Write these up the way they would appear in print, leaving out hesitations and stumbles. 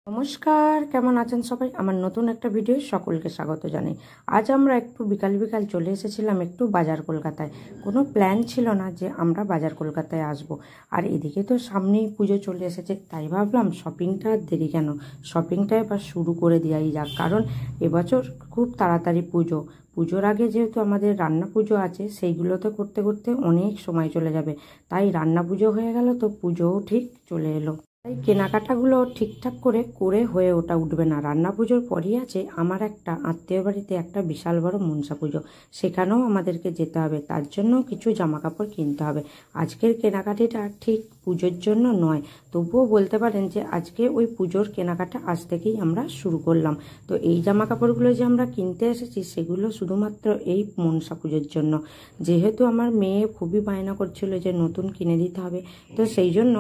নমস্কার, কেমন আছেন সবাই? আমার নতুন একটা ভিডিও সকলকে স্বাগত জানাই। আজ আমরা একটু বিকাল বিকাল চলে এসেছিলাম একটু বাজার কলকাতায়। কোনো প্ল্যান ছিল না যে আমরা বাজার কলকাতায় আসব। আর এদিকে তো সামনেই পুজো চলে এসেছে, তাই ভাবলাম শপিংটা আর দেরি কেন, শপিংটা এবার শুরু করে দেওয়াই যাক। কারণ এবছর খুব তাড়াতাড়ি পুজো, পুজোর আগে যেহেতু আমাদের রান্না পুজো আছে, সেইগুলোতে করতে করতে অনেক সময় চলে যাবে। তাই রান্না পুজো হয়ে গেল তো পুজোও ঠিক চলে এলো। তাই কেনাকাটাগুলো ঠিকঠাক করে হয়ে উঠবে না। রান্না পুজোর পরই আছে আমার একটা আত্মীয় বাড়িতে একটা বিশাল বড় মনসা পুজো, সেখানেও আমাদেরকে যেতে হবে, তার জন্য কিছু জামা কাপড় কিনতে হবে। আজকের কেনাকাটিটা ঠিক পুজোর জন্য নয়, তবুও বলতে পারেন যে আজকে ওই পুজোর কেনাকাটা আজ থেকেই আমরা শুরু করলাম। তো এই জামা কাপড়গুলো যে আমরা কিনতে এসেছি সেগুলো শুধুমাত্র এই মনসা পুজোর জন্য। যেহেতু আমার মেয়ে খুবই বায়না করছিল যে নতুন কিনে দিতে হবে, তো সেই জন্য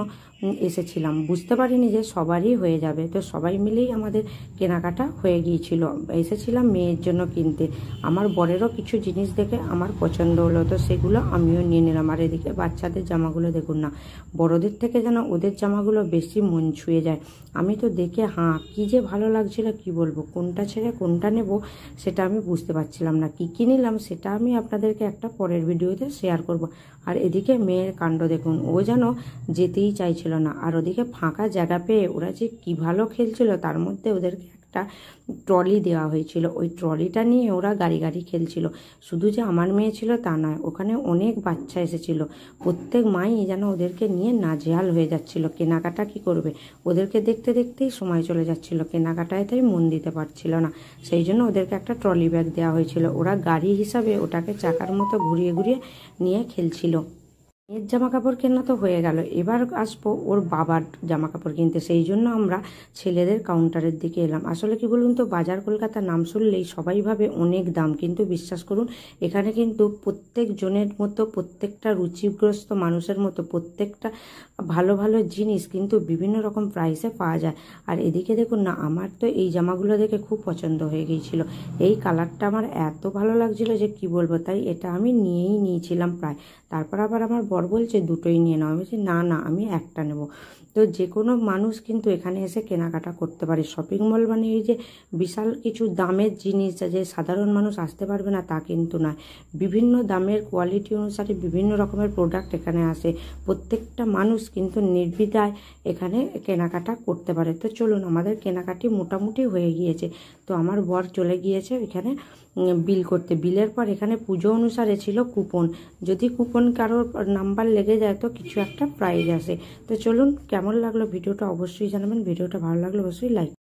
এসেছিলাম। বুঝতে পারিনি যে সবারই হয়ে যাবে, তো সবাই মিলেই আমাদের কেনাকাটা হয়ে গিয়েছিল। এসেছিলাম মেয়ের জন্য কিনতে। আমার বরেরও কিছু জিনিস দেখে আমার পছন্দ হলো, তো সেগুলো আমিও নিয়ে নিলাম। আর এদিকে বাচ্চাদের জামাগুলো দেখুন না, বড়দের থেকে যেন ওদের জামাগুলো বেশি মন ছুঁয়ে যায়। আমি তো দেখে কি যে ভালো লাগছিল কি বলবো, কোনটা ছেড়ে কোনটা নেব সেটা আমি বুঝতে পারছিলাম না। কি নিলাম সেটা আমি আপনাদেরকে একটা পরের ভিডিওতে শেয়ার করব। আর এদিকে মেয়ের কাণ্ড দেখুন, ও যেন যেতেই চাইছিল না। আর ওদিকে ফাঁকা জায়গা পেয়ে ওরা যে কি ভালো খেলছিল, তার মধ্যে ওদেরকে একটা ট্রলি দেওয়া হয়েছিল, ওই ট্রলিটা নিয়ে ওরা গাড়ি গাড়ি খেলছিল। শুধু যে আমার মেয়ে ছিল তা নয়, ওখানে অনেক বাচ্চা এসেছিল। প্রত্যেক মাই যেন ওদেরকে নিয়ে নাজেহাল হয়ে যাচ্ছিল। কেনাকাটা কি করবে, ওদেরকে দেখতে দেখতেই সময় চলে যাচ্ছিল, কেনাকাটায় তাই মন দিতে পারছিল না। সেই জন্য ওদেরকে একটা ট্রলি ব্যাগ দেওয়া হয়েছিল, ওরা গাড়ি হিসাবে ওটাকে চাকার মতো ঘুরিয়ে ঘুরিয়ে নিয়ে খেলছিল। মেয়ের জামা কাপড় কেনা তো হয়ে গেল, এবার আসবো ওর বাবার জামা কাপড় কিনতে। সেই জন্য আমরা ছেলেদের কাউন্টারের দিকে এলাম। আসলে কি বলুন তো, বাজার কলকাতা নাম শুনলেই সবাই ভাবে অনেক দাম, কিন্তু বিশ্বাস করুন এখানে কিন্তু প্রত্যেক জনের মতো, প্রত্যেকটা রুচিগ্রস্ত মানুষের মতো প্রত্যেকটা ভালো ভালো জিনিস কিন্তু বিভিন্ন রকম প্রাইসে পাওয়া যায়। আর এদিকে দেখুন না, আমার তো এই জামাগুলো দেখে খুব পছন্দ হয়ে গিয়েছিল। এই কালারটা আমার এত ভালো লাগছিল যে কি বলবো, তাই এটা আমি নিয়েছিলাম প্রায়। তারপর আবার আমার বর বলছে দুটোই নিয়ে নাও, আমি বলছি না না আমি একটা নেব। তো যে কোনো মানুষ কিন্তু এখানে এসে কেনাকাটা করতে পারে। শপিং মল মানে এই যে বিশাল কিছু দামের জিনিস যে সাধারণ মানুষ আসতে পারবে না তা কিন্তু নয়। বিভিন্ন দামের কোয়ালিটি অনুসারে বিভিন্ন রকমের প্রোডাক্ট এখানে আসে। প্রত্যেকটা মানুষ কিন্তু নির্দ্বিধায় এখানে কেনাকাটা করতে পারে। তো চলুন, আমাদের কেনাকাটি মোটামুটি হয়ে গিয়েছে। তো আমার বর চলে গিয়েছে এখানে বিল করতে। বিলের পর এখানে পুজো অনুসারে ছিল কুপন, যদি কুপন কারোর নাম্বার লেগে যায় তো কিছু একটা প্রাইজ আসে। তো চলুন, কেমন লাগলো ভিডিওটা অবশ্যই জানাবেন। ভিডিওটা ভালো লাগলে অবশ্যই লাইক